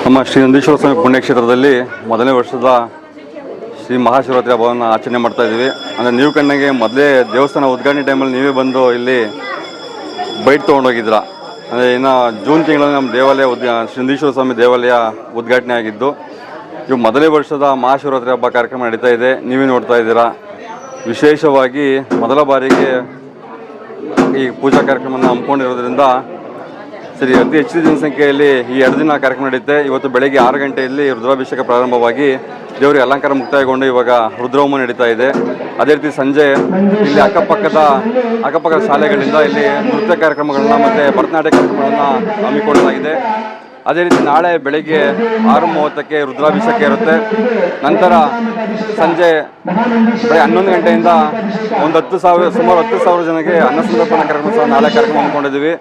ನಮ್ಮ ಶ್ರೀ ನಂದೀಶ್ವರ ಸ್ವಾಮಿ ಪುಣ್ಯಕ್ಷೇತ್ರದಲ್ಲಿ ಮೊದಲನೇ ವರ್ಷದ ಶ್ರೀ ಮಹಾಶಿವರಾತ್ರಿ ಹಬ್ಬವನ್ನು ಆಚರಣೆ ಮಾಡ್ತಾ ಇದ್ದೀವಿ. ಅಂದರೆ ನೀವು ಕಣ್ಣಿಗೆ ಮೊದಲೇ ದೇವಸ್ಥಾನ ಉದ್ಘಾಟನೆ ಟೈಮಲ್ಲಿ ನೀವೇ ಬಂದು ಇಲ್ಲಿ ಬೈಟ್ ತೊಗೊಂಡೋಗಿದ್ರ. ಅಂದರೆ ಇನ್ನು ಜೂನ್ ತಿಂಗಳಲ್ಲಿ ನಮ್ಮ ದೇವಾಲಯ ಶ್ರೀ ನಂದೀಶ್ವರ ಸ್ವಾಮಿ ದೇವಾಲಯ ಉದ್ಘಾಟನೆ ಆಗಿದ್ದು, ಇವು ಮೊದಲನೇ ವರ್ಷದ ಮಹಾಶಿವರಾತ್ರಿ ಹಬ್ಬ ಕಾರ್ಯಕ್ರಮ ನಡೀತಾ ಇದೆ. ನೀವೇ ನೋಡ್ತಾ ಇದ್ದೀರಾ. ವಿಶೇಷವಾಗಿ ಮೊದಲ ಬಾರಿಗೆ ಈ ಪೂಜಾ ಕಾರ್ಯಕ್ರಮವನ್ನು ಹಮ್ಮಿಕೊಂಡಿರೋದ್ರಿಂದ ಸರಿ ಅತಿ ಹೆಚ್ಚಿನ ಜನಸಂಖ್ಯೆಯಲ್ಲಿ ಈ 2 ದಿನ ಕಾರ್ಯಕ್ರಮ ನಡೆಯುತ್ತೆ. ಇವತ್ತು ಬೆಳಗ್ಗೆ 6 ಗಂಟೆಯಲ್ಲಿ ರುದ್ರಾಭಿಷೇಕ ಪ್ರಾರಂಭವಾಗಿ ದೇವರಿಗೆ ಅಲಂಕಾರ ಮುಕ್ತಾಯಗೊಂಡು ಇವಾಗ ರುದ್ರಹೋಮ ನಡೀತಾ ಇದೆ. ಅದೇ ರೀತಿ ಸಂಜೆ ಇಲ್ಲಿ ಅಕ್ಕಪಕ್ಕದ ಶಾಲೆಗಳಿಂದ ಇಲ್ಲಿ ನೃತ್ಯ ಕಾರ್ಯಕ್ರಮಗಳನ್ನ ಮತ್ತು ಭರತನಾಟ್ಯ ಕಾರ್ಯಕ್ರಮಗಳನ್ನು ಹಮ್ಮಿಕೊಳ್ಳಲಾಗಿದೆ. ಅದೇ ರೀತಿ ನಾಳೆ ಬೆಳಗ್ಗೆ 6:30ಕ್ಕೆ ರುದ್ರಾಭಿಷೇಕ ಇರುತ್ತೆ. ನಂತರ ಸಂಜೆ 11 ಗಂಟೆಯಿಂದ ಸುಮಾರು 10,000 ಜನಕ್ಕೆ ಅನ್ನಸಂತರ್ಪಣಾ ಕಾರ್ಯಕ್ರಮ ಸಹ ನಾಳೆ ಕಾರ್ಯಕ್ರಮ ಹಮ್ಮಿಕೊಂಡಿದ್ದೀವಿ.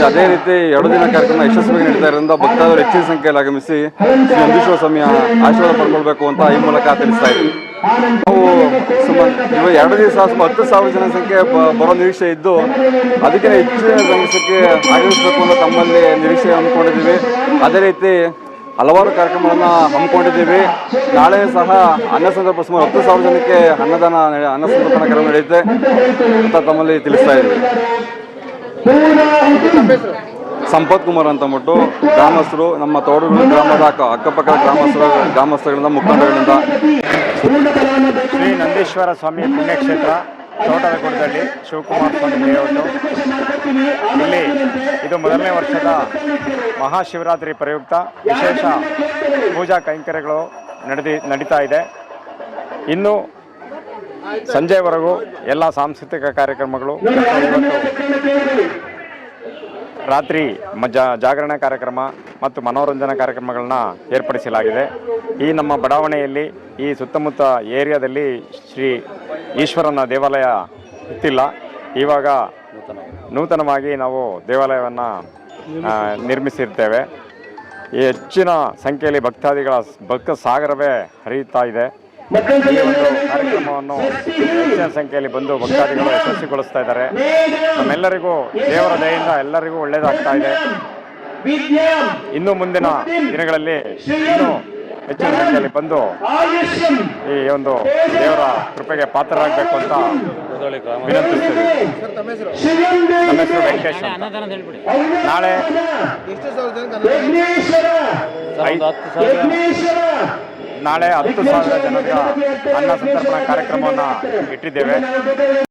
ಅದೇ ರೀತಿ 2 ದಿನ ಕಾರ್ಯಕ್ರಮ ಯಶಸ್ವಿಯಾಗಿ ನಡೀತಾ ಇರೋದ್ರಿಂದ ಭಕ್ತಾದರು ಹೆಚ್ಚಿನ ಸಂಖ್ಯೆಯಲ್ಲಿ ಆಗಮಿಸಿ ಶ್ರೀ ನಂದೀಶ್ವರ ಸ್ವಾಮಿಯ ಆಶೀರ್ವಾದ ಪಡ್ಕೊಳ್ಬೇಕು ಅಂತ ಈ ಮೂಲಕ ತಿಳಿಸ್ತಾ ಇದ್ದೀವಿ. ನಾವು ಸುಮಾರು 2 ದಿವಸ ಸುಮಾರು 10,000 ಜನಸಂಖ್ಯೆ ಬರೋ ನಿರೀಕ್ಷೆ ಇದ್ದು, ಅದಕ್ಕೆ ಹೆಚ್ಚಿನ ಸಂಖ್ಯೆ ಆಗಮಿಸಬೇಕು ಅಂತ ತಮ್ಮಲ್ಲಿ ನಿರೀಕ್ಷೆ ಹಮ್ಮಿಕೊಂಡಿದ್ದೀವಿ. ಅದೇ ರೀತಿ ಹಲವಾರು ಕಾರ್ಯಕ್ರಮಗಳನ್ನು ಹಮ್ಮಿಕೊಂಡಿದ್ದೀವಿ. ನಾಳೆ ಸಹ ಅನ್ನಸಂತರ್ಪಣೆ ಸುಮಾರು 10,000 ಜನಕ್ಕೆ ಅನ್ನಸಂತರ್ಪಣಾ ಕಾರ್ಯಕ್ರಮ ನಡೆಯುತ್ತೆ ಅಂತ ತಮ್ಮಲ್ಲಿ ತಿಳಿಸ್ತಾ ಇದ್ದೀವಿ. ಸಂಪತ್ ಕುಮಾರ್ ಅಂತ ಅಂದ್ಬಿಟ್ಟು ಗ್ರಾಮಸ್ಥರು, ನಮ್ಮ ತೋಟಗಳು ಗ್ರಾಮದ ಅಕ್ಕಪಕ್ಕದ ಗ್ರಾಮಸ್ಥಗಳಿಂದ ಮುಖಂಡಗಳಿಂದ. ಶ್ರೀ ನಂದೀಶ್ವರ ಸ್ವಾಮಿ ಪುಣ್ಯಕ್ಷೇತ್ರ ತೋಟದಗುಡದಲ್ಲಿ ಶಿವಕುಮಾರ್ ಸ್ವಾಮಿ ಲೇಔಟು. ಇಲ್ಲಿ ಇದು ಮೊದಲನೇ ವರ್ಷದ ಮಹಾಶಿವರಾತ್ರಿ ಪ್ರಯುಕ್ತ ವಿಶೇಷ ಪೂಜಾ ಕೈಂಕರ್ಯಗಳು ನಡೀತಾ ಇದೆ. ಇನ್ನು ಸಂಜೆವರೆಗೂ ಎಲ್ಲ ಸಾಂಸ್ಕೃತಿಕ ಕಾರ್ಯಕ್ರಮಗಳು, ರಾತ್ರಿ ಜಾಗರಣೆ ಕಾರ್ಯಕ್ರಮ ಮತ್ತು ಮನೋರಂಜನಾ ಕಾರ್ಯಕ್ರಮಗಳನ್ನ ಏರ್ಪಡಿಸಲಾಗಿದೆ. ಈ ನಮ್ಮ ಬಡಾವಣೆಯಲ್ಲಿ ಈ ಸುತ್ತಮುತ್ತ ಏರಿಯಾದಲ್ಲಿ ಶ್ರೀ ಈಶ್ವರನ ದೇವಾಲಯ ಇತ್ತಿಲ್ಲ. ಇವಾಗ ನೂತನವಾಗಿ ನಾವು ದೇವಾಲಯವನ್ನು ನಿರ್ಮಿಸಿರ್ತೇವೆ. ಹೆಚ್ಚಿನ ಸಂಖ್ಯೆಯಲ್ಲಿ ಭಕ್ತ ಸಾಗರವೇ ಹರಿಯುತ್ತಾ ಇದೆ. ಈ ಒಂದು ಕಾರ್ಯಕ್ರಮವನ್ನು ಹೆಚ್ಚಿನ ಸಂಖ್ಯೆಯಲ್ಲಿ ಬಂದು ಭಕ್ತಾದಿಗಳು ಯಶಸ್ವಿಗೊಳಿಸ್ತಾ ಇದ್ದಾರೆ. ನಮ್ಮೆಲ್ಲರಿಗೂ ದೇವರ ದಯೆಯಿಂದ ಎಲ್ಲರಿಗೂ ಒಳ್ಳೆಯದಾಗ್ತಾ ಇದೆ. ಇನ್ನು ಮುಂದಿನ ದಿನಗಳಲ್ಲಿ ಇನ್ನೂ ಹೆಚ್ಚಿನ ಸಂಖ್ಯೆಯಲ್ಲಿ ಬಂದು ಈ ಒಂದು ದೇವರ ಕೃಪೆಗೆ ಪಾತ್ರರಾಗಬೇಕು ಅಂತ ವಿನಂತಿಸ್ತೀವಿ. ನಮ್ಮ ಹೆಸರು ವೆಂಕಟೇಶ್. ನಾಳೆ 10,000 ಜನರ ಅನ್ನ ಸಂತರ್ಪಣಾ ಕಾರ್ಯಕ್ರಮವನ್ನು ಇಟ್ಟಿದ್ದೇವೆ.